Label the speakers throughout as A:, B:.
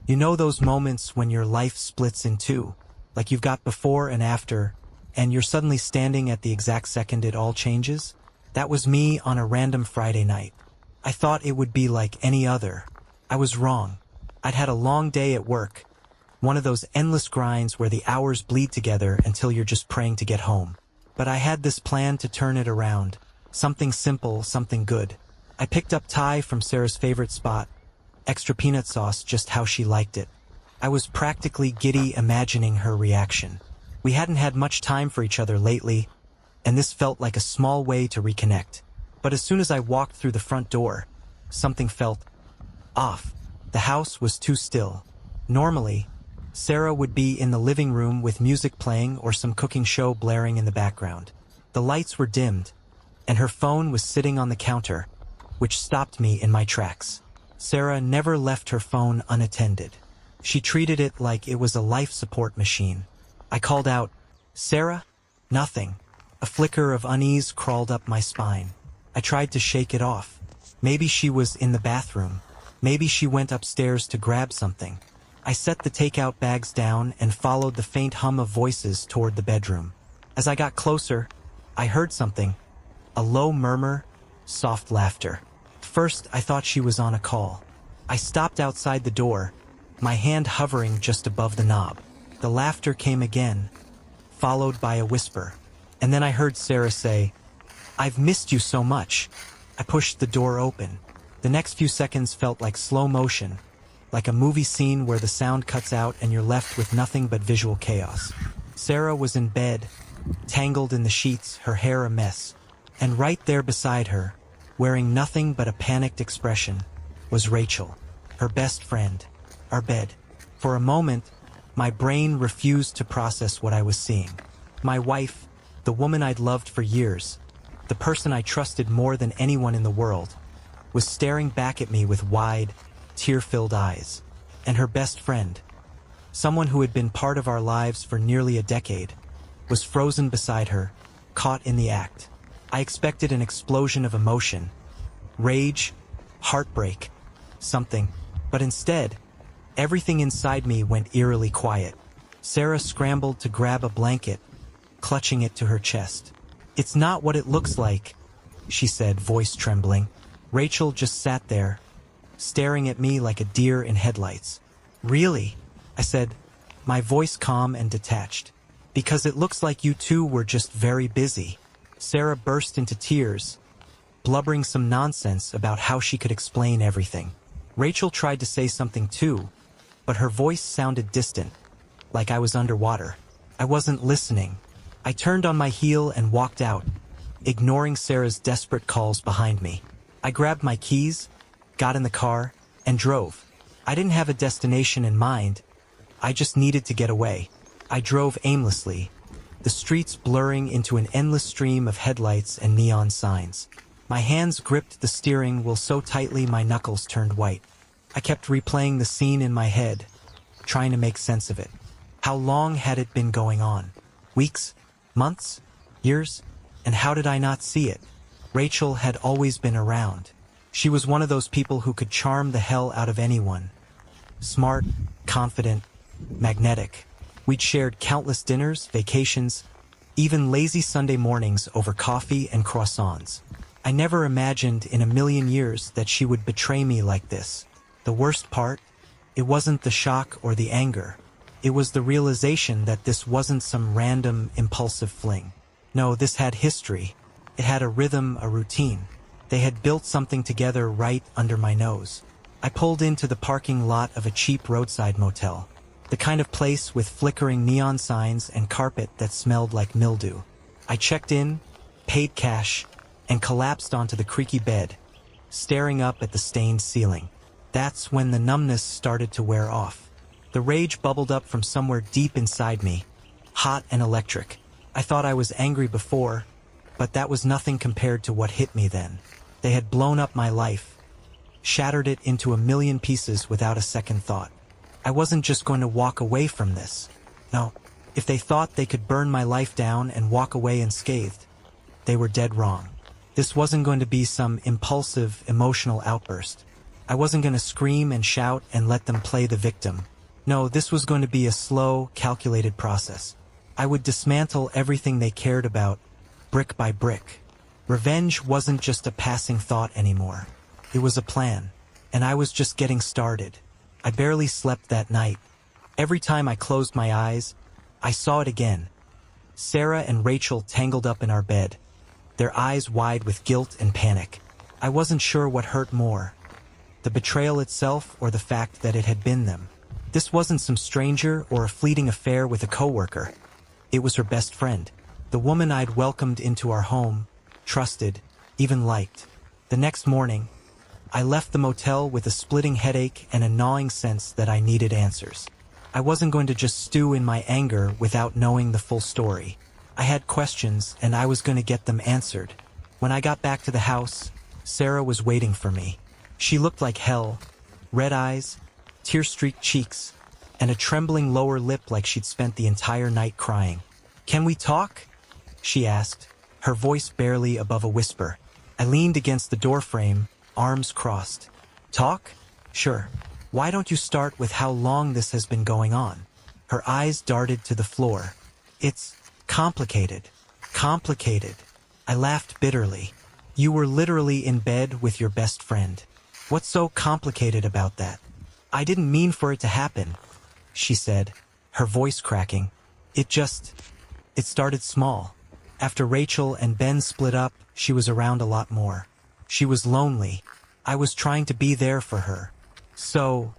A: You know those moments when your life splits in two, like you've got before and after, and you're suddenly standing at the exact second it all changes? That was me on a random Friday night. I thought it would be like any other. I was wrong. I'd had a long day at work, one of those endless grinds where the hours bleed together until you're just praying to get home. But I had this plan to turn it around. Something simple, something good. I picked up Thai from Sarah's favorite spot, extra peanut sauce just how she liked it. I was practically giddy imagining her reaction. We hadn't had much time for each other lately, and this felt like a small way to reconnect. But as soon as I walked through the front door, something felt off. The house was too still. Normally, Sarah would be in the living room with music playing or some cooking show blaring in the background. The lights were dimmed, and her phone was sitting on the counter, which stopped me in my tracks. Sarah never left her phone unattended. She treated it like it was a life support machine. I called out, "Sarah?" Nothing. A flicker of unease crawled up my spine. I tried to shake it off. Maybe she was in the bathroom. Maybe she went upstairs to grab something. I set the takeout bags down and followed the faint hum of voices toward the bedroom. As I got closer, I heard something. A low murmur, soft laughter. First, I thought she was on a call. I stopped outside the door, my hand hovering just above the knob. The laughter came again, followed by a whisper. And then I heard Sarah say, "I've missed you so much." I pushed the door open. The next few seconds felt like slow motion, like a movie scene where the sound cuts out and you're left with nothing but visual chaos. Sarah was in bed, tangled in the sheets, her hair a mess. And right there beside her, wearing nothing but a panicked expression, was Rachel, her best friend, our bed. For a moment, my brain refused to process what I was seeing. My wife, the woman I'd loved for years, the person I trusted more than anyone in the world, was staring back at me with wide, tear-filled eyes. And her best friend, someone who had been part of our lives for nearly a decade, was frozen beside her, caught in the act. I expected an explosion of emotion, rage, heartbreak, something, but instead, everything inside me went eerily quiet. Sarah scrambled to grab a blanket, clutching it to her chest. "It's not what it looks like," she said, voice trembling. Rachel just sat there, staring at me like a deer in headlights. "Really?" I said, my voice calm and detached. "Because it looks like you two were just very busy." Sarah burst into tears, blubbering some nonsense about how she could explain everything. Rachel tried to say something too, but her voice sounded distant, like I was underwater. I wasn't listening. I turned on my heel and walked out, ignoring Sarah's desperate calls behind me. I grabbed my keys, got in the car, and drove. I didn't have a destination in mind. I just needed to get away. I drove aimlessly, the streets blurring into an endless stream of headlights and neon signs. My hands gripped the steering wheel so tightly my knuckles turned white. I kept replaying the scene in my head, trying to make sense of it. How long had it been going on? Weeks? Months? Years? And how did I not see it? Rachel had always been around. She was one of those people who could charm the hell out of anyone. Smart, confident, magnetic. We'd shared countless dinners, vacations, even lazy Sunday mornings over coffee and croissants. I never imagined in a million years that she would betray me like this. The worst part? It wasn't the shock or the anger. It was the realization that this wasn't some random, impulsive fling. No, this had history. It had a rhythm, a routine. They had built something together right under my nose. I pulled into the parking lot of a cheap roadside motel, the kind of place with flickering neon signs and carpet that smelled like mildew. I checked in, paid cash, and collapsed onto the creaky bed, staring up at the stained ceiling. That's when the numbness started to wear off. The rage bubbled up from somewhere deep inside me, hot and electric. I thought I was angry before, but that was nothing compared to what hit me then. They had blown up my life, shattered it into a million pieces without a second thought. I wasn't just going to walk away from this. No, if they thought they could burn my life down and walk away unscathed, they were dead wrong. This wasn't going to be some impulsive, emotional outburst. I wasn't going to scream and shout and let them play the victim. No, this was going to be a slow, calculated process. I would dismantle everything they cared about, brick by brick. Revenge wasn't just a passing thought anymore. It was a plan, and I was just getting started. I barely slept that night. Every time I closed my eyes, I saw it again. Sarah and Rachel tangled up in our bed, their eyes wide with guilt and panic. I wasn't sure what hurt more, the betrayal itself or the fact that it had been them. This wasn't some stranger or a fleeting affair with a coworker. It was her best friend, the woman I'd welcomed into our home, trusted, even liked. The next morning, I left the motel with a splitting headache and a gnawing sense that I needed answers. I wasn't going to just stew in my anger without knowing the full story. I had questions, and I was going to get them answered. When I got back to the house, Sarah was waiting for me. She looked like hell, red eyes, tear-streaked cheeks, and a trembling lower lip like she'd spent the entire night crying. "Can we talk?" she asked, her voice barely above a whisper. I leaned against the doorframe, arms crossed. "Talk? Sure. Why don't you start with how long this has been going on?" Her eyes darted to the floor. "It's complicated. Complicated." I laughed bitterly. "You were literally in bed with your best friend. What's so complicated about that?" "I didn't mean for it to happen," she said, her voice cracking. It started small. After Rachel and Ben split up, she was around a lot more. She was lonely. I was trying to be there for her. "So,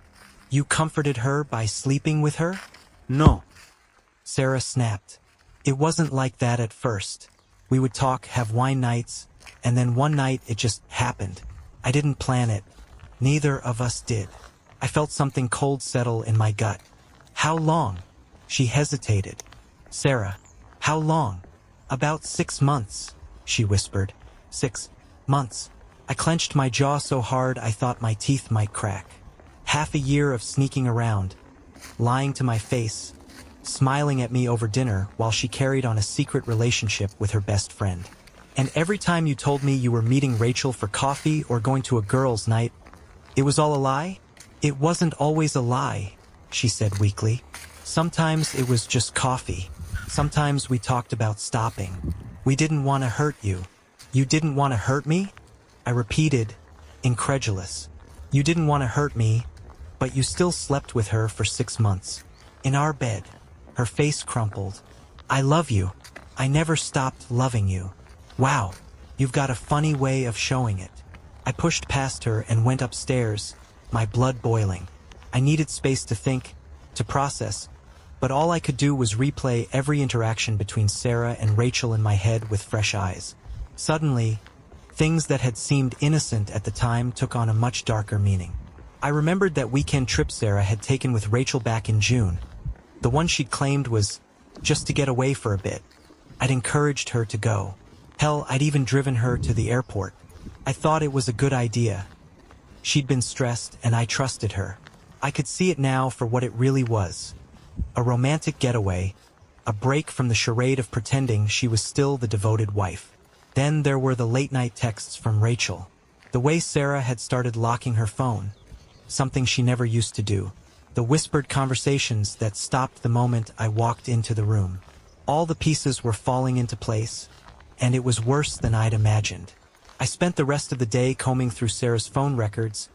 A: you comforted her by sleeping with her?" "No," Sarah snapped. "It wasn't like that at first. We would talk, have wine nights, and then one night it just happened. I didn't plan it. Neither of us did. I felt something cold settle in my gut." "How long?" She hesitated. "Sarah, how long?" "About 6 months," she whispered. 6 months. I clenched my jaw so hard I thought my teeth might crack. Half a year of sneaking around, lying to my face, smiling at me over dinner while she carried on a secret relationship with her best friend. "And every time you told me you were meeting Rachel for coffee or going to a girls' night, it was all a lie?" "It wasn't always a lie," she said weakly. "Sometimes it was just coffee. Sometimes we talked about stopping. We didn't want to hurt you." "You didn't want to hurt me?" I repeated, incredulous. "You didn't want to hurt me, but you still slept with her for 6 months. In our bed." Her face crumpled. "I love you. I never stopped loving you." "Wow, you've got a funny way of showing it." I pushed past her and went upstairs, my blood boiling. I needed space to think, to process, but all I could do was replay every interaction between Sarah and Rachel in my head with fresh eyes. Suddenly, things that had seemed innocent at the time took on a much darker meaning. I remembered that weekend trip Sarah had taken with Rachel back in June. The one she'd claimed was just to get away for a bit. I'd encouraged her to go. Hell, I'd even driven her to the airport. I thought it was a good idea. She'd been stressed, and I trusted her. I could see it now for what it really was. A romantic getaway, a break from the charade of pretending she was still the devoted wife. Then there were the late-night texts from Rachel. The way Sarah had started locking her phone, something she never used to do. The whispered conversations that stopped the moment I walked into the room. All the pieces were falling into place, and it was worse than I'd imagined. I spent the rest of the day combing through Sarah's phone records,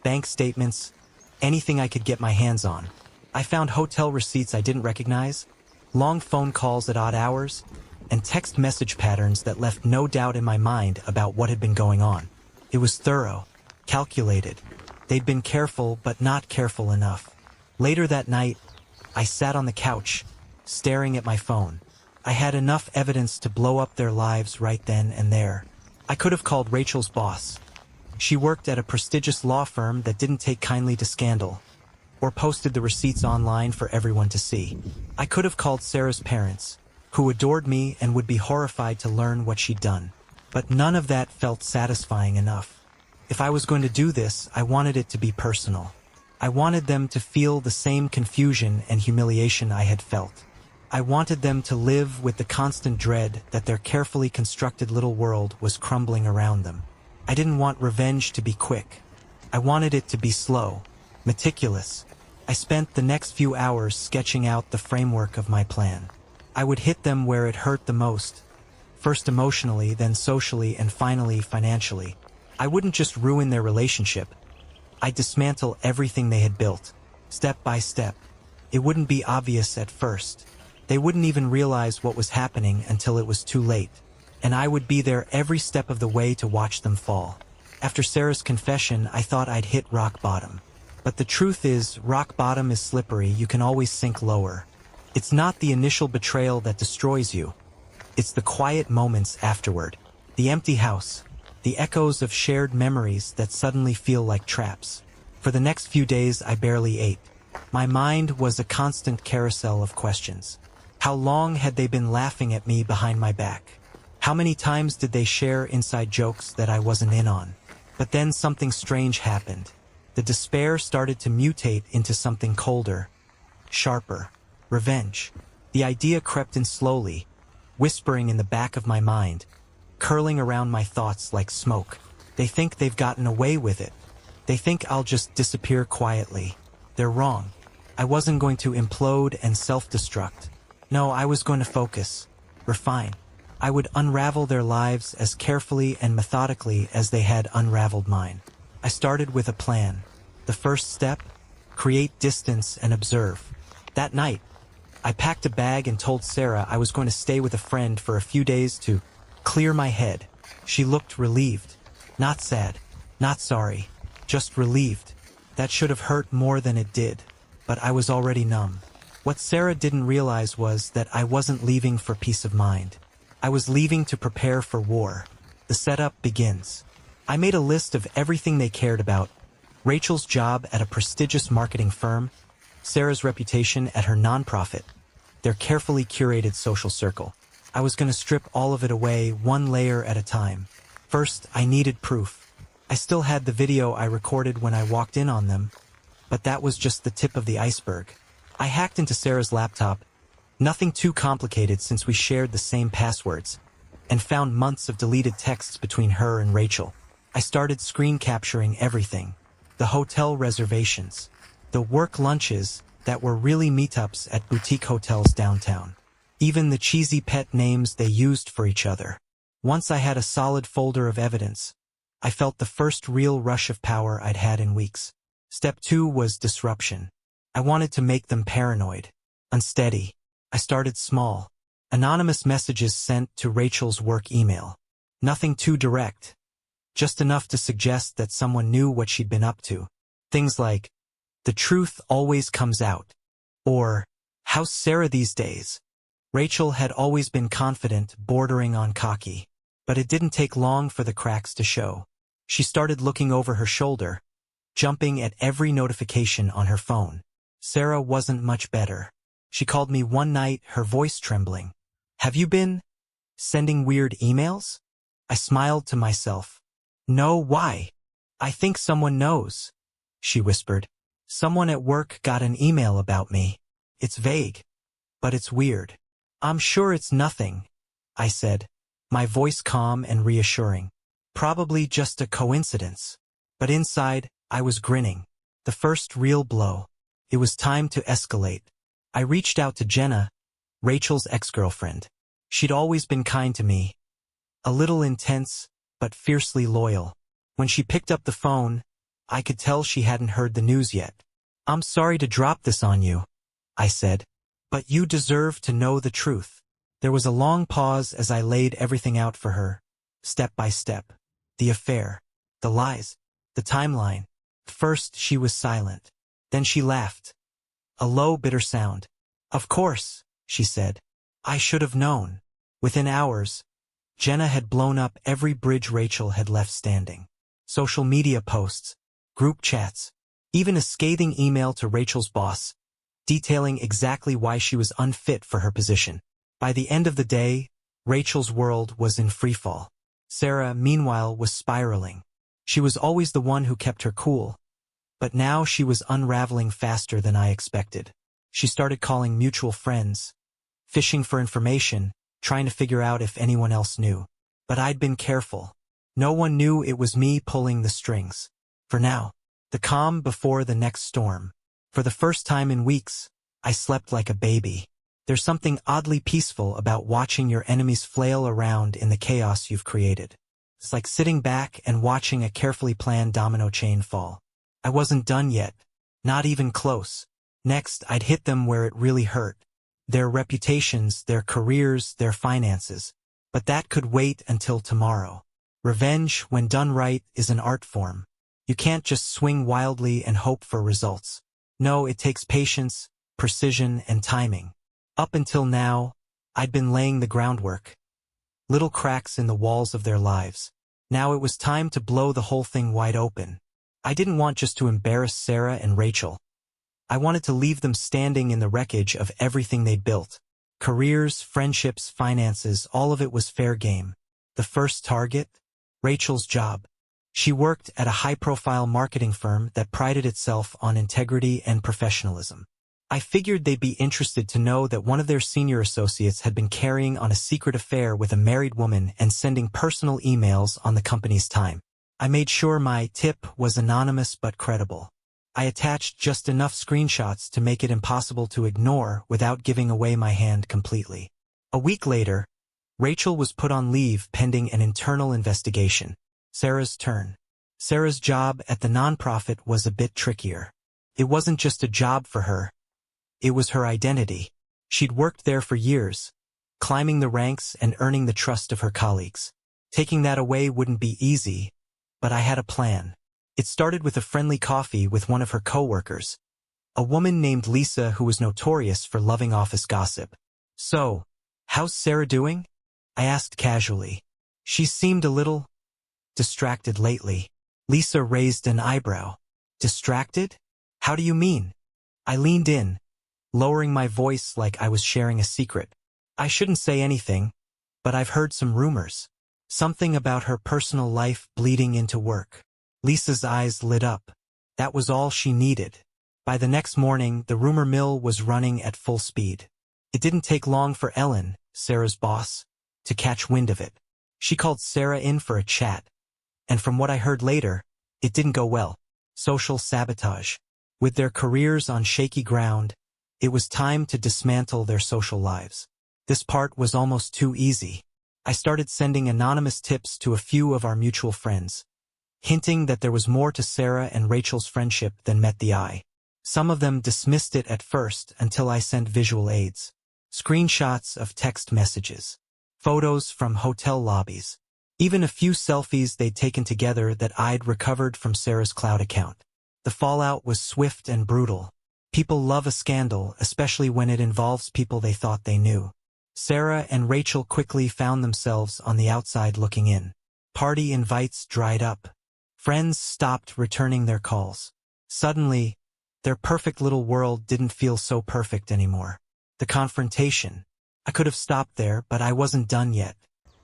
A: bank statements, anything I could get my hands on. I found hotel receipts I didn't recognize, long phone calls at odd hours, and text message patterns that left no doubt in my mind about what had been going on. It was thorough, calculated. They'd been careful, but not careful enough. Later that night, I sat on the couch, staring at my phone. I had enough evidence to blow up their lives right then and there. I could have called Rachel's boss. She worked at a prestigious law firm that didn't take kindly to scandal, or posted the receipts online for everyone to see. I could have called Sarah's parents, who adored me and would be horrified to learn what she'd done. But none of that felt satisfying enough. If I was going to do this, I wanted it to be personal. I wanted them to feel the same confusion and humiliation I had felt. I wanted them to live with the constant dread that their carefully constructed little world was crumbling around them. I didn't want revenge to be quick. I wanted it to be slow, meticulous. I spent the next few hours sketching out the framework of my plan. I would hit them where it hurt the most, first emotionally, then socially, and finally financially. I wouldn't just ruin their relationship. I'd dismantle everything they had built, step by step. It wouldn't be obvious at first. They wouldn't even realize what was happening until it was too late. And I would be there every step of the way to watch them fall. After Sarah's confession, I thought I'd hit rock bottom. But the truth is, rock bottom is slippery. You can always sink lower. It's not the initial betrayal that destroys you. It's the quiet moments afterward. The empty house. The echoes of shared memories that suddenly feel like traps. For the next few days, I barely ate. My mind was a constant carousel of questions. How long had they been laughing at me behind my back? How many times did they share inside jokes that I wasn't in on? But then something strange happened. The despair started to mutate into something colder, sharper. Revenge. The idea crept in slowly, whispering in the back of my mind, curling around my thoughts like smoke. They think they've gotten away with it. They think I'll just disappear quietly. They're wrong. I wasn't going to implode and self-destruct. No, I was going to focus, refine. I would unravel their lives as carefully and methodically as they had unraveled mine. I started with a plan. The first step? Create distance and observe. That night, I packed a bag and told Sarah I was going to stay with a friend for a few days to clear my head. She looked relieved. Not sad, not sorry, just relieved. That should have hurt more than it did, but I was already numb. What Sarah didn't realize was that I wasn't leaving for peace of mind. I was leaving to prepare for war. The setup begins. I made a list of everything they cared about. Rachel's job at a prestigious marketing firm, Sarah's reputation at her nonprofit, their carefully curated social circle. I was going to strip all of it away, one layer at a time. First, I needed proof. I still had the video I recorded when I walked in on them, but that was just the tip of the iceberg. I hacked into Sarah's laptop, nothing too complicated since we shared the same passwords, and found months of deleted texts between her and Rachel. I started screen capturing everything. The hotel reservations. The work lunches that were really meetups at boutique hotels downtown. Even the cheesy pet names they used for each other. Once I had a solid folder of evidence, I felt the first real rush of power I'd had in weeks. Step 2 was disruption. I wanted to make them paranoid, unsteady. I started small. Anonymous messages sent to Rachel's work email. Nothing too direct. Just enough to suggest that someone knew what she'd been up to. Things like, "The truth always comes out," or "How's Sarah these days?" Rachel had always been confident, bordering on cocky. But it didn't take long for the cracks to show. She started looking over her shoulder, jumping at every notification on her phone. Sarah wasn't much better. She called me one night, her voice trembling. "Have you been sending weird emails?" I smiled to myself. "No, why?" "I think someone knows," she whispered. "Someone at work got an email about me. It's vague, but it's weird." "I'm sure it's nothing," I said, my voice calm and reassuring. Probably just a coincidence. But inside, I was grinning. The first real blow. It was time to escalate. I reached out to Jenna, Rachel's ex-girlfriend. She'd always been kind to me. A little intense, but fiercely loyal. When she picked up the phone, I could tell she hadn't heard the news yet. "I'm sorry to drop this on you," I said, "but you deserve to know the truth." There was a long pause as I laid everything out for her, step by step. The affair, the lies, the timeline. First she was silent. Then she laughed. A low, bitter sound. "Of course," she said. "I should have known." Within hours, Jenna had blown up every bridge Rachel had left standing. Social media posts, group chats, even a scathing email to Rachel's boss, detailing exactly why she was unfit for her position. By the end of the day, Rachel's world was in freefall. Sarah, meanwhile, was spiraling. She was always the one who kept her cool, but now she was unraveling faster than I expected. She started calling mutual friends, fishing for information, trying to figure out if anyone else knew. But I'd been careful. No one knew it was me pulling the strings. For now. The calm before the next storm. For the first time in weeks, I slept like a baby. There's something oddly peaceful about watching your enemies flail around in the chaos you've created. It's like sitting back and watching a carefully planned domino chain fall. I wasn't done yet. Not even close. Next, I'd hit them where it really hurt. Their reputations, their careers, their finances. But that could wait until tomorrow. Revenge, when done right, is an art form. You can't just swing wildly and hope for results. No, it takes patience, precision, and timing. Up until now, I'd been laying the groundwork. Little cracks in the walls of their lives. Now it was time to blow the whole thing wide open. I didn't want just to embarrass Sarah and Rachel. I wanted to leave them standing in the wreckage of everything they'd built. Careers, friendships, finances, all of it was fair game. The first target? Rachel's job. She worked at a high-profile marketing firm that prided itself on integrity and professionalism. I figured they'd be interested to know that one of their senior associates had been carrying on a secret affair with a married woman and sending personal emails on the company's time. I made sure my tip was anonymous but credible. I attached just enough screenshots to make it impossible to ignore without giving away my hand completely. A week later, Rachel was put on leave pending an internal investigation. Sarah's turn. Sarah's job at the nonprofit was a bit trickier. It wasn't just a job for her. It was her identity. She'd worked there for years, climbing the ranks and earning the trust of her colleagues. Taking that away wouldn't be easy, but I had a plan. It started with a friendly coffee with one of her coworkers, a woman named Lisa who was notorious for loving office gossip. "So, how's Sarah doing?" I asked casually. She seemed a little distracted lately. Lisa raised an eyebrow. Distracted? How do you mean? I leaned in, lowering my voice like I was sharing a secret. I shouldn't say anything, but I've heard some rumors. Something about her personal life bleeding into work. Lisa's eyes lit up. That was all she needed. By the next morning, the rumor mill was running at full speed. It didn't take long for Ellen, Sarah's boss, to catch wind of it. She called Sarah in for a chat. And from what I heard later, it didn't go well. Social sabotage. With their careers on shaky ground, it was time to dismantle their social lives. This part was almost too easy. I started sending anonymous tips to a few of our mutual friends, hinting that there was more to Sarah and Rachel's friendship than met the eye. Some of them dismissed it at first until I sent visual aids. Screenshots of text messages. Photos from hotel lobbies. Even a few selfies they'd taken together that I'd recovered from Sarah's cloud account. The fallout was swift and brutal. People love a scandal, especially when it involves people they thought they knew. Sarah and Rachel quickly found themselves on the outside looking in. Party invites dried up. Friends stopped returning their calls. Suddenly, their perfect little world didn't feel so perfect anymore. The confrontation. I could have stopped there, but I wasn't done yet.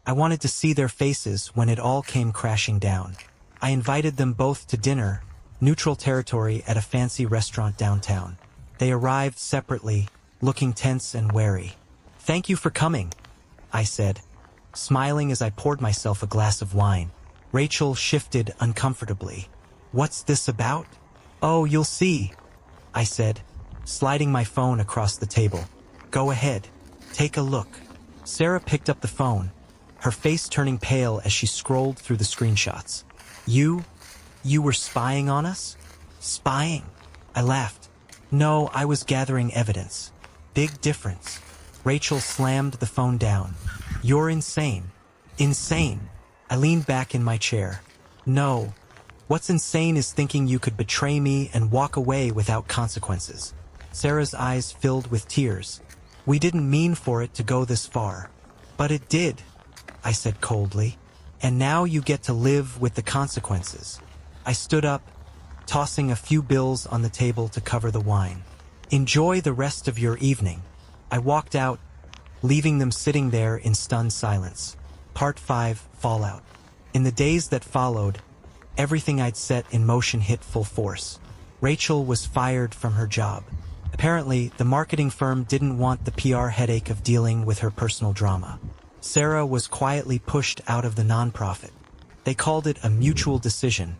A: I wanted to see their faces when it all came crashing down. I invited them both to dinner, neutral territory at a fancy restaurant downtown. They arrived separately, looking tense and wary. "Thank you for coming," I said, smiling as I poured myself a glass of wine. Rachel shifted uncomfortably. "What's this about?" "Oh, you'll see," I said, sliding my phone across the table. "Go ahead. Take a look." Sarah picked up the phone, her face turning pale as she scrolled through the screenshots. You were spying on us?" "Spying?" I laughed. "No, I was gathering evidence." "Big difference." Rachel slammed the phone down. "You're insane." "Insane?" I leaned back in my chair. "No. What's insane is thinking you could betray me and walk away without consequences." Sarah's eyes filled with tears. "We didn't mean for it to go this far." "But it did," I said coldly. "And now you get to live with the consequences." I stood up, tossing a few bills on the table to cover the wine. "Enjoy the rest of your evening." I walked out, leaving them sitting there in stunned silence. Part 5, Fallout. In the days that followed, everything I'd set in motion hit full force. Rachel was fired from her job. Apparently, the marketing firm didn't want the PR headache of dealing with her personal drama. Sarah was quietly pushed out of the nonprofit. They called it a mutual decision,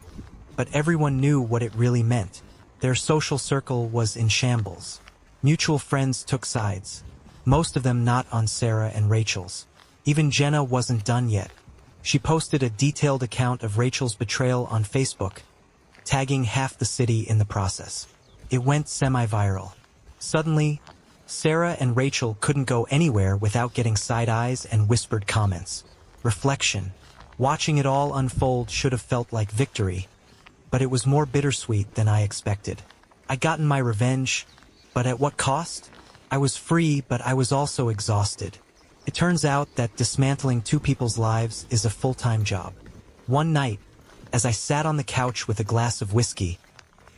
A: but everyone knew what it really meant. Their social circle was in shambles. Mutual friends took sides, most of them not on Sarah and Rachel's. Even Jenna wasn't done yet. She posted a detailed account of Rachel's betrayal on Facebook, tagging half the city in the process. It went semi-viral. Suddenly, Sarah and Rachel couldn't go anywhere without getting side eyes and whispered comments. Reflection. Watching it all unfold should have felt like victory, but it was more bittersweet than I expected. I'd gotten my revenge, but at what cost? I was free, but I was also exhausted. It turns out that dismantling two people's lives is a full-time job. One night, as I sat on the couch with a glass of whiskey,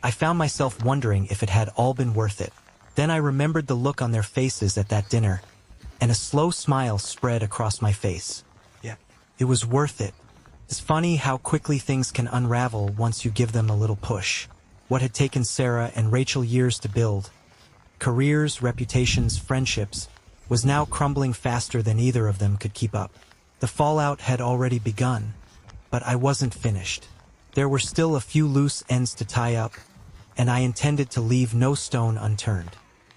A: I found myself wondering if it had all been worth it. Then I remembered the look on their faces at that dinner, and a slow smile spread across my face. Yeah, it was worth it. It's funny how quickly things can unravel once you give them a little push. What had taken Sarah and Rachel years to build, careers, reputations, friendships, was now crumbling faster than either of them could keep up. The fallout had already begun, but I wasn't finished. There were still a few loose ends to tie up, and I intended to leave no stone unturned.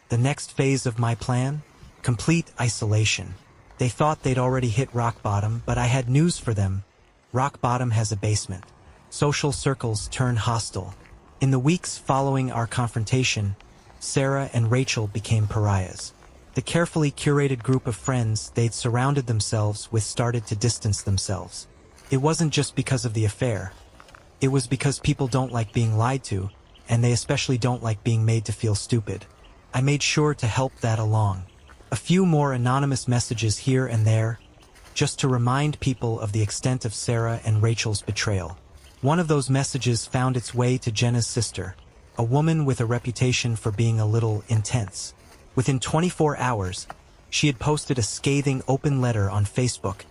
A: The next phase of my plan? Complete isolation. They thought they'd already hit rock bottom, but I had news for them. Rock bottom has a basement. Social circles turn hostile. In the weeks following our confrontation, Sarah and Rachel became pariahs. The carefully curated group of friends they'd surrounded themselves with started to distance themselves. It wasn't just because of the affair. It was because people don't like being lied to, and they especially don't like being made to feel stupid. I made sure to help that along. A few more anonymous messages here and there, just to remind people of the extent of Sarah and Rachel's betrayal. One of those messages found its way to Jenna's sister, a woman with a reputation for being a little intense. Within 24 hours, she had posted a scathing open letter on Facebook,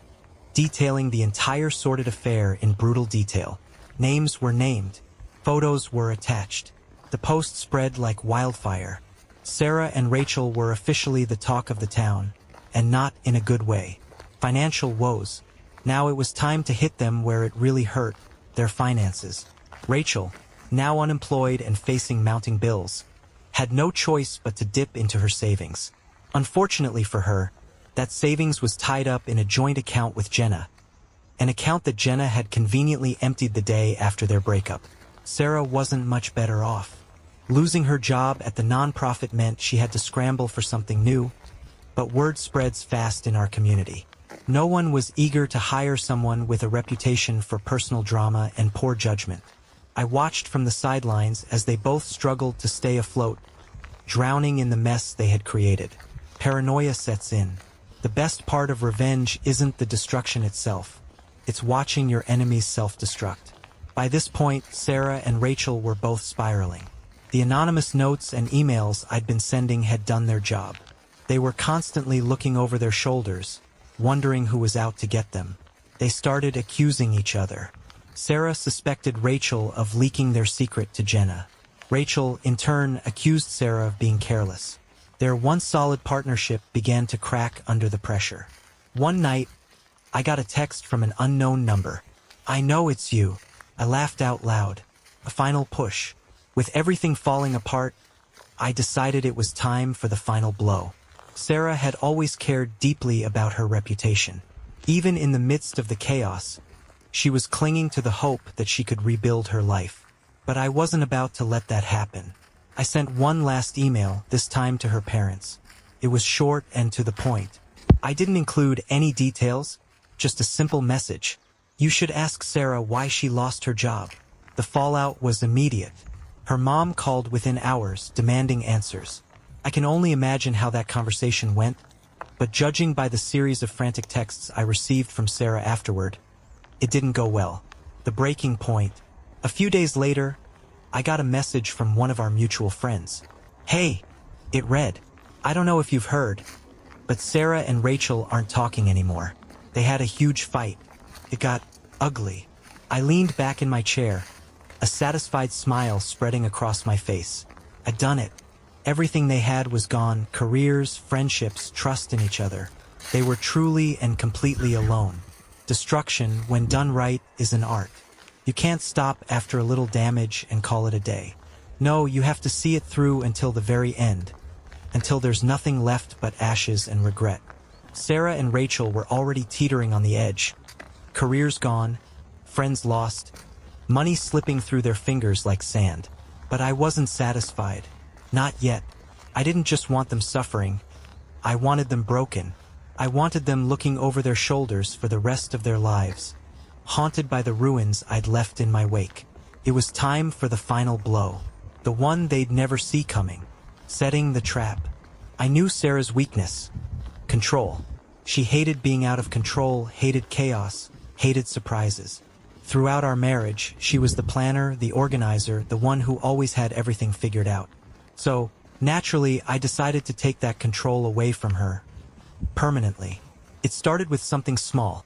A: detailing the entire sordid affair in brutal detail. Names were named. Photos were attached. The post spread like wildfire. Sarah and Rachel were officially the talk of the town, and not in a good way. Financial woes. Now it was time to hit them where it really hurt, their finances. Rachel, now unemployed and facing mounting bills, had no choice but to dip into her savings. Unfortunately for her, that savings was tied up in a joint account with Jenna, an account that Jenna had conveniently emptied the day after their breakup. Sarah wasn't much better off. Losing her job at the nonprofit meant she had to scramble for something new, but word spreads fast in our community. No one was eager to hire someone with a reputation for personal drama and poor judgment. I watched from the sidelines as they both struggled to stay afloat, drowning in the mess they had created. Paranoia sets in. The best part of revenge isn't the destruction itself. It's watching your enemies self-destruct. By this point, Sarah and Rachel were both spiraling. The anonymous notes and emails I'd been sending had done their job. They were constantly looking over their shoulders, wondering who was out to get them. They started accusing each other. Sarah suspected Rachel of leaking their secret to Jenna. Rachel, in turn, accused Sarah of being careless. Their once solid partnership began to crack under the pressure. One night, I got a text from an unknown number. "I know it's you." I laughed out loud. A final push. With everything falling apart, I decided it was time for the final blow. Sarah had always cared deeply about her reputation. Even in the midst of the chaos, she was clinging to the hope that she could rebuild her life. But I wasn't about to let that happen. I sent one last email, this time to her parents. It was short and to the point. I didn't include any details, just a simple message. You should ask Sarah why she lost her job. The fallout was immediate. Her mom called within hours, demanding answers. I can only imagine how that conversation went, but judging by the series of frantic texts I received from Sarah afterward, it didn't go well. The breaking point. A few days later, I got a message from one of our mutual friends. "Hey," it read, "I don't know if you've heard, but Sarah and Rachel aren't talking anymore. They had a huge fight. It got ugly." I leaned back in my chair, a satisfied smile spreading across my face. I'd done it. Everything they had was gone: careers, friendships, trust in each other. They were truly and completely alone. Destruction, when done right, is an art. You can't stop after a little damage and call it a day. No, you have to see it through until the very end, until there's nothing left but ashes and regret. Sarah and Rachel were already teetering on the edge. Careers gone, friends lost, money slipping through their fingers like sand. But I wasn't satisfied. Not yet. I didn't just want them suffering. I wanted them broken. I wanted them looking over their shoulders for the rest of their lives, haunted by the ruins I'd left in my wake. It was time for the final blow, the one they'd never see coming, setting the trap. I knew Sarah's weakness: control. She hated being out of control, hated chaos, hated surprises. Throughout our marriage, she was the planner, the organizer, the one who always had everything figured out. So, naturally, I decided to take that control away from her, permanently. It started with something small.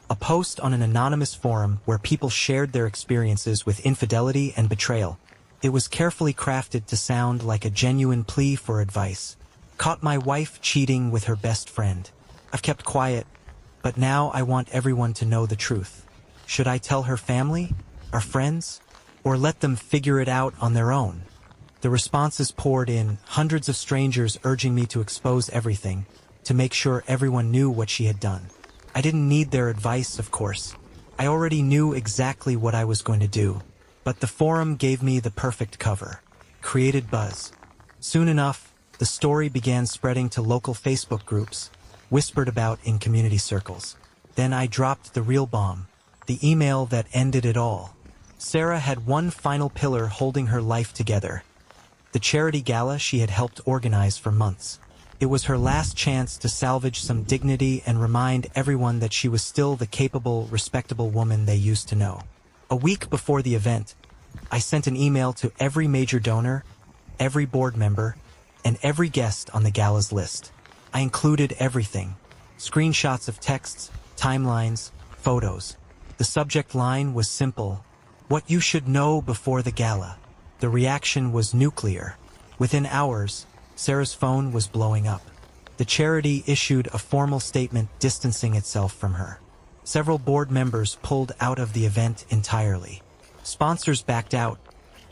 A: A post on an anonymous forum where people shared their experiences with infidelity and betrayal. It was carefully crafted to sound like a genuine plea for advice. Caught my wife cheating with her best friend. I've kept quiet, but now I want everyone to know the truth. Should I tell her family, our friends, or let them figure it out on their own? The responses poured in, hundreds of strangers urging me to expose everything, to make sure everyone knew what she had done. I didn't need their advice, of course. I already knew exactly what I was going to do. But the forum gave me the perfect cover. Created buzz. Soon enough, the story began spreading to local Facebook groups, whispered about in community circles. Then I dropped the real bomb, the email that ended it all. Sarah had one final pillar holding her life together: the charity gala she had helped organize for months. It was her last chance to salvage some dignity and remind everyone that she was still the capable, respectable woman they used to know. A week before the event, I sent an email to every major donor, every board member, and every guest on the gala's list. I included everything: screenshots of texts, timelines, photos. The subject line was simple: what you should know before the gala. The reaction was nuclear. Within hours, Sarah's phone was blowing up. The charity issued a formal statement distancing itself from her. Several board members pulled out of the event entirely. Sponsors backed out,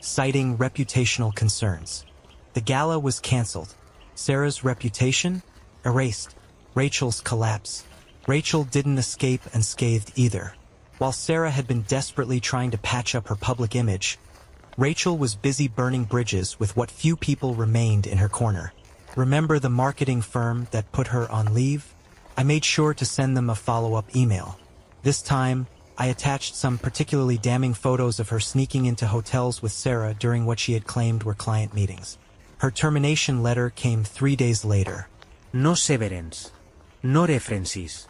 A: citing reputational concerns. The gala was canceled. Sarah's reputation? Erased. Rachel's collapse. Rachel didn't escape unscathed either. While Sarah had been desperately trying to patch up her public image, Rachel was busy burning bridges with what few people remained in her corner. Remember the marketing firm that put her on leave? I made sure to send them a follow-up email. This time, I attached some particularly damning photos of her sneaking into hotels with Sarah during what she had claimed were client meetings. Her termination letter came 3 days later.
B: No severance. No references.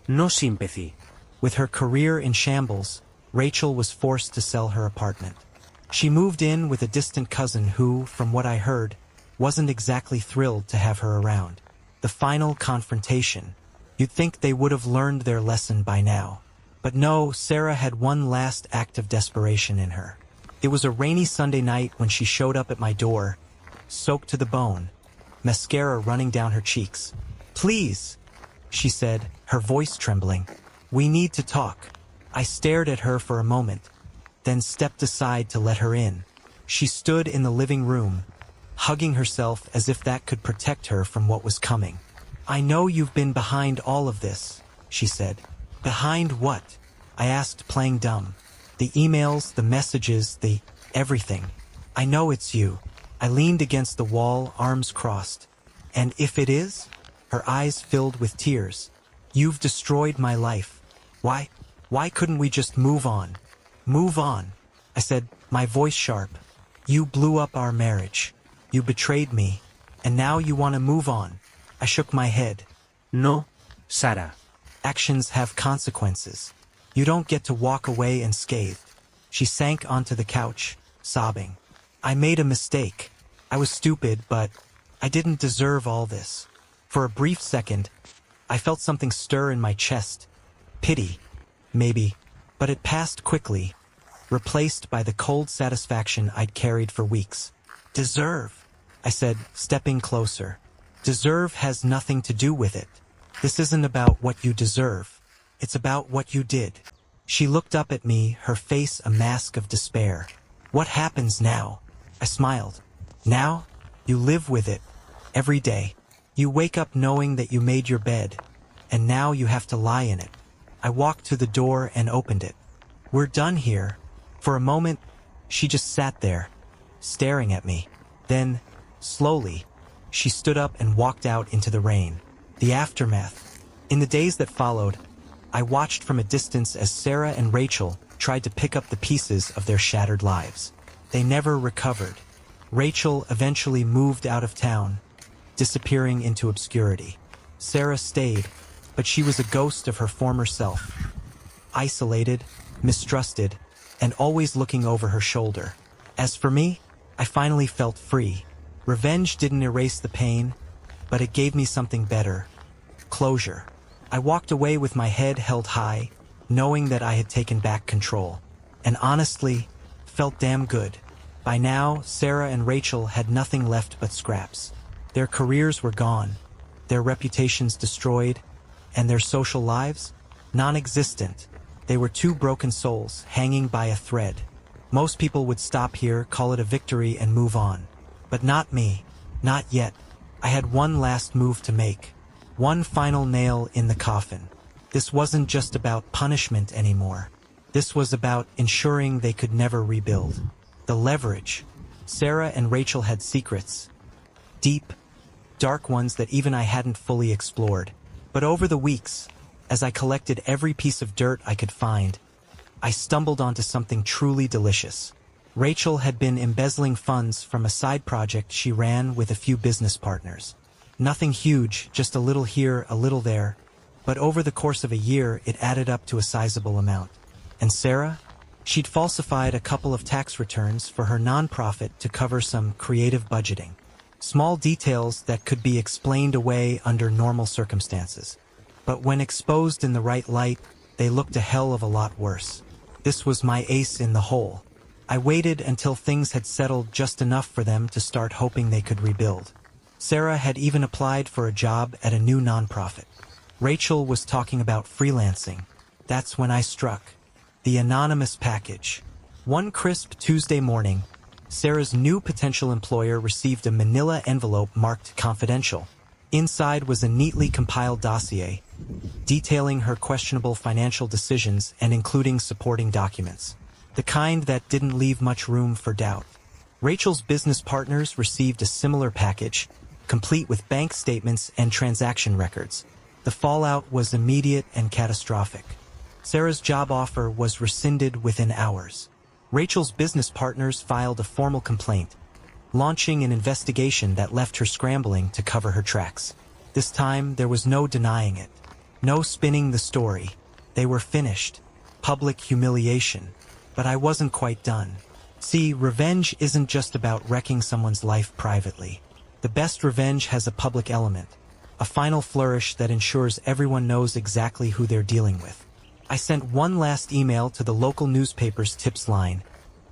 B: No sympathy.
A: With her career in shambles, Rachel was forced to sell her apartment. She moved in with a distant cousin who, from what I heard, wasn't exactly thrilled to have her around. The final confrontation. You'd think they would have learned their lesson by now. But no, Sarah had one last act of desperation in her. It was a rainy Sunday night when she showed up at my door, soaked to the bone, mascara running down her cheeks. "Please," she said, her voice trembling. "We need to talk." I stared at her for a moment, then stepped aside to let her in. She stood in the living room, hugging herself as if that could protect her from what was coming. "I know you've been behind all of this," she said. "Behind what?" I asked, playing dumb. "The emails, the messages, the everything. I know it's you." I leaned against the wall, arms crossed. "And if it is?" Her eyes filled with tears. "You've destroyed my life. Why couldn't we just move on?" "Move on," I said, my voice sharp. "You blew up our marriage. You betrayed me. And now you want to move on." I shook my head.
B: No, Sarah.
A: Actions have consequences. You don't get to walk away unscathed. She sank onto the couch, sobbing. "I made a mistake. I was stupid, but I didn't deserve all this." For a brief second, I felt something stir in my chest. Pity, maybe, but it passed quickly, replaced by the cold satisfaction I'd carried for weeks. "Deserve," I said, stepping closer. "Deserve has nothing to do with it. This isn't about what you deserve. It's about what you did." She looked up at me, her face a mask of despair. What happens now? I smiled. Now? You live with it. Every day. You wake up knowing that you made your bed, and now you have to lie in it. I walked to the door and opened it. We're done here. For a moment, she just sat there, staring at me. Then, slowly, she stood up and walked out into the rain. The aftermath. In the days that followed, I watched from a distance as Sarah and Rachel tried to pick up the pieces of their shattered lives. They never recovered. Rachel eventually moved out of town, disappearing into obscurity. Sarah stayed, but she was a ghost of her former self. Isolated, mistrusted, and always looking over her shoulder. As for me, I finally felt free. Revenge didn't erase the pain, but it gave me something better. Closure. I walked away with my head held high, knowing that I had taken back control. And honestly, felt damn good. By now, Sarah and Rachel had nothing left but scraps. Their careers were gone, their reputations destroyed, and their social lives? Non-existent. They were two broken souls, hanging by a thread. Most people would stop here, call it a victory, and move on. But not me. Not yet. I had one last move to make. One final nail in the coffin. This wasn't just about punishment anymore. This was about ensuring they could never rebuild. The leverage. Sarah and Rachel had secrets. Deep, dark ones that even I hadn't fully explored. But over the weeks, as I collected every piece of dirt I could find, I stumbled onto something truly delicious. Rachel had been embezzling funds from a side project she ran with a few business partners. Nothing huge, just a little here, a little there, but over the course of a year it added up to a sizable amount. And Sarah? She'd falsified a couple of tax returns for her nonprofit to cover some creative budgeting. Small details that could be explained away under normal circumstances. But when exposed in the right light, they looked a hell of a lot worse. This was my ace in the hole. I waited until things had settled just enough for them to start hoping they could rebuild. Sarah had even applied for a job at a new nonprofit. Rachel was talking about freelancing. That's when I struck. The anonymous package. One crisp Tuesday morning, Sarah's new potential employer received a manila envelope marked confidential. Inside was a neatly compiled dossier, detailing her questionable financial decisions and including supporting documents. The kind that didn't leave much room for doubt. Rachel's business partners received a similar package, complete with bank statements and transaction records. The fallout was immediate and catastrophic. Sarah's job offer was rescinded within hours. Rachel's business partners filed a formal complaint, launching an investigation that left her scrambling to cover her tracks. This time, there was no denying it. No spinning the story. They were finished. Public humiliation. But I wasn't quite done. See, revenge isn't just about wrecking someone's life privately. The best revenge has a public element. A final flourish that ensures everyone knows exactly who they're dealing with. I sent one last email to the local newspaper's tips line,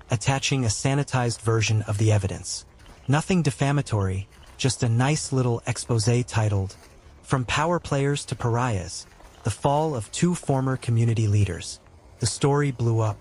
A: attaching a sanitized version of the evidence. Nothing defamatory, just a nice little exposé titled, "From Power Players to Pariahs, the Fall of Two Former Community Leaders." The story blew up.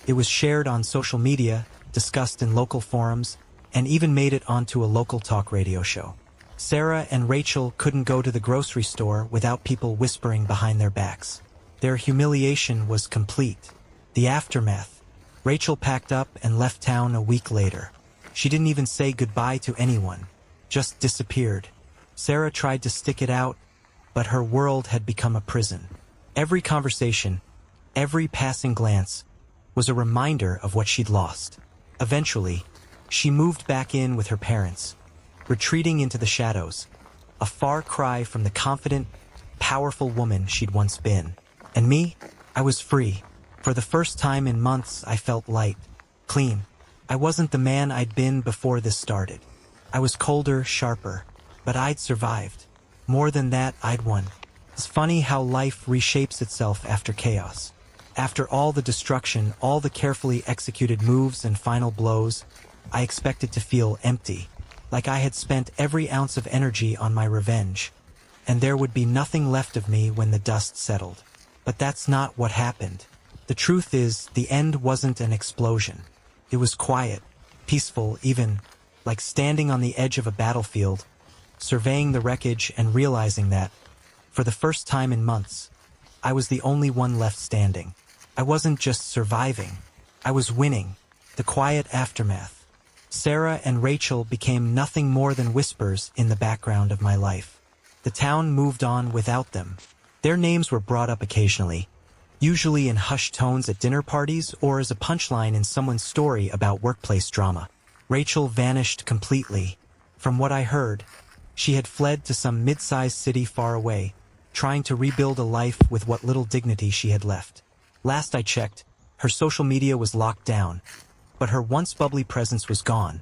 A: It was shared on social media, discussed in local forums, and even made it onto a local talk radio show. Sarah and Rachel couldn't go to the grocery store without people whispering behind their backs. Their humiliation was complete. The aftermath. Rachel packed up and left town a week later. She didn't even say goodbye to anyone, just disappeared. Sarah tried to stick it out, but her world had become a prison. Every conversation, every passing glance, was a reminder of what she'd lost. Eventually, she moved back in with her parents, retreating into the shadows, a far cry from the confident, powerful woman she'd once been. And me, I was free. For the first time in months, I felt light, clean. I wasn't the man I'd been before this started. I was colder, sharper, but I'd survived. More than that, I'd won. It's funny how life reshapes itself after chaos. After all the destruction, all the carefully executed moves and final blows, I expected to feel empty, like I had spent every ounce of energy on my revenge, and there would be nothing left of me when the dust settled. But that's not what happened. The truth is, the end wasn't an explosion. It was quiet, peaceful, even like standing on the edge of a battlefield, surveying the wreckage and realizing that, for the first time in months, I was the only one left standing. I wasn't just surviving. I was winning. The quiet aftermath. Sarah and Rachel became nothing more than whispers in the background of my life. The town moved on without them. Their names were brought up occasionally, usually in hushed tones at dinner parties or as a punchline in someone's story about workplace drama. Rachel vanished completely. From what I heard, she had fled to some mid-sized city far away, trying to rebuild a life with what little dignity she had left. Last I checked, her social media was locked down, but her once bubbly presence was gone,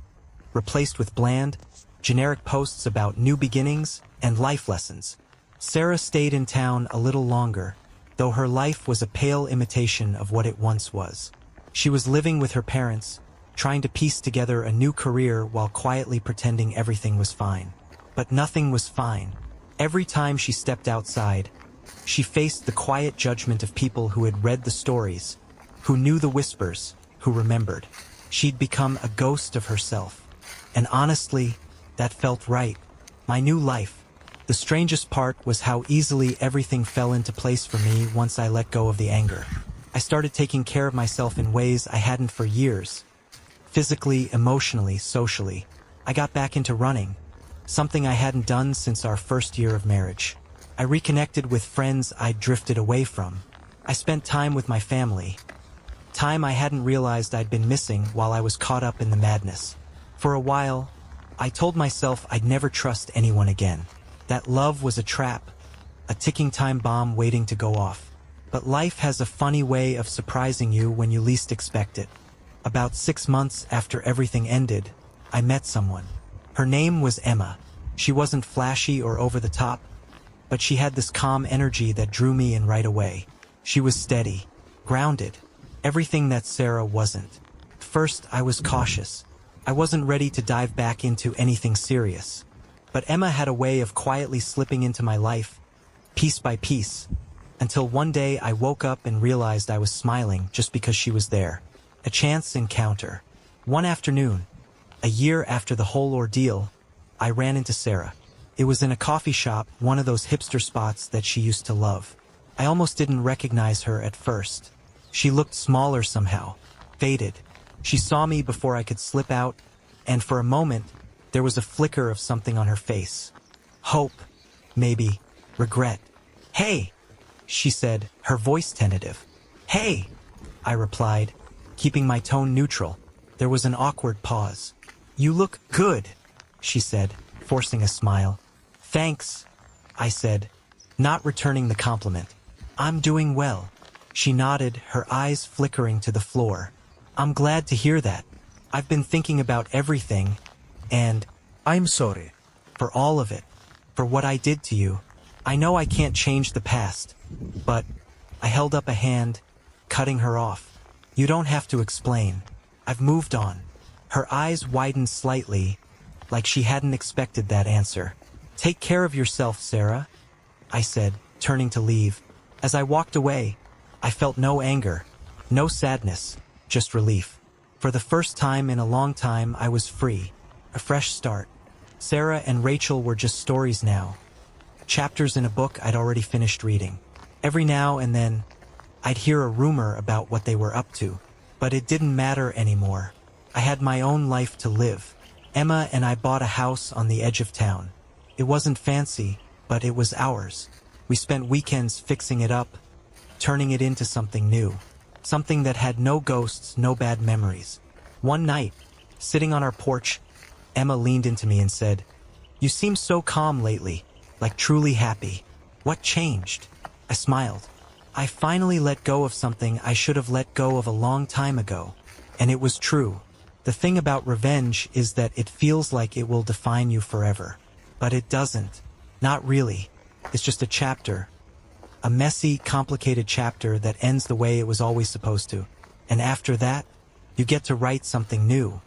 A: replaced with bland, generic posts about new beginnings and life lessons. Sarah stayed in town a little longer, though her life was a pale imitation of what it once was. She was living with her parents, trying to piece together a new career while quietly pretending everything was fine. But nothing was fine. Every time she stepped outside, she faced the quiet judgment of people who had read the stories, who knew the whispers, who remembered. She'd become a ghost of herself. And honestly, that felt right. My new life. The strangest part was how easily everything fell into place for me once I let go of the anger. I started taking care of myself in ways I hadn't for years. Physically, emotionally, socially. I got back into running, something I hadn't done since our first year of marriage. I reconnected with friends I'd drifted away from. I spent time with my family, time I hadn't realized I'd been missing while I was caught up in the madness. For a while, I told myself I'd never trust anyone again. That love was a trap, a ticking time bomb waiting to go off. But life has a funny way of surprising you when you least expect it. About 6 months after everything ended, I met someone. Her name was Emma. She wasn't flashy or over the top, but she had this calm energy that drew me in right away. She was steady, grounded, everything that Sarah wasn't. First, I was cautious. I wasn't ready to dive back into anything serious. But Emma had a way of quietly slipping into my life, piece by piece, until one day I woke up and realized I was smiling just because she was there. A chance encounter. One afternoon, a year after the whole ordeal, I ran into Sarah. It was in a coffee shop, one of those hipster spots that she used to love. I almost didn't recognize her at first. She looked smaller somehow, faded. She saw me before I could slip out, and for a moment, there was a flicker of something on her face. Hope, maybe, regret. "Hey," she said, her voice tentative. "Hey," I replied, keeping my tone neutral. There was an awkward pause. "You look good," she said, forcing a smile. "Thanks," I said, not returning the compliment. "I'm doing well." She nodded, her eyes flickering to the floor. "I'm glad to hear that. I've been thinking about everything, and
B: I'm sorry.
A: for all of it, for what I did to you. I know I can't change the past, but..." I held up a hand, cutting her off. "You don't have to explain. I've moved on." Her eyes widened slightly, like she hadn't expected that answer. "Take care of yourself, Sarah," I said, turning to leave. As I walked away, I felt no anger, no sadness, just relief. For the first time in a long time, I was free. A fresh start. Sarah and Rachel were just stories now. Chapters in a book I'd already finished reading. Every now and then, I'd hear a rumor about what they were up to. But it didn't matter anymore. I had my own life to live. Emma and I bought a house on the edge of town. It wasn't fancy, but it was ours. We spent weekends fixing it up, turning it into something new. Something that had no ghosts, no bad memories. One night, sitting on our porch, Emma leaned into me and said, "You seem so calm lately, like truly happy. What changed?" I smiled. I finally let go of something I should have let go of a long time ago. And it was true. The thing about revenge is that it feels like it will define you forever. But it doesn't. Not really. It's just a chapter. A messy, complicated chapter that ends the way it was always supposed to. And after that, you get to write something new.